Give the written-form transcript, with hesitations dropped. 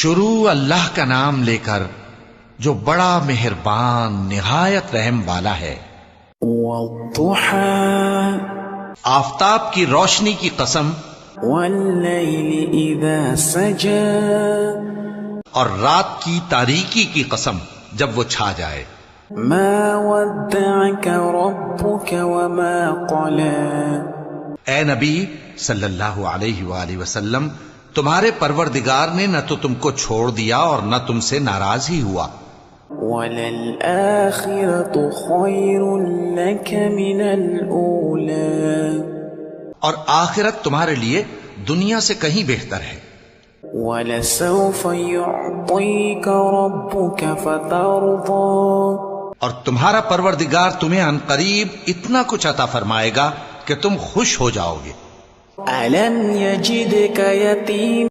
شروع اللہ کا نام لے کر جو بڑا مہربان نہایت رحم والا ہے۔ والضحى آفتاب کی روشنی کی قسم، والليل إذا سجى اور رات کی تاریکی کی قسم جب وہ چھا جائے۔ ما ودعك ربك وما قلى اے نبی صلی اللہ علیہ وآلہ وسلم، تمہارے پروردگار نے نہ تو تم کو چھوڑ دیا اور نہ تم سے ناراض ہی ہوا۔ وَلَلْآخِرَةُ خَيْرٌ لَكَ مِنَ الْأُولَى اور آخرت تمہارے لیے دنیا سے کہیں بہتر ہے۔ وَلَسَوْفَ يُعْطِيكَ رَبُّكَ فَتَرْضَى اور تمہارا پروردگار تمہیں عنقریب اتنا کچھ عطا فرمائے گا کہ تم خوش ہو جاؤ گے۔ أَلَمْ يَجِدْكَ يَتِيمًا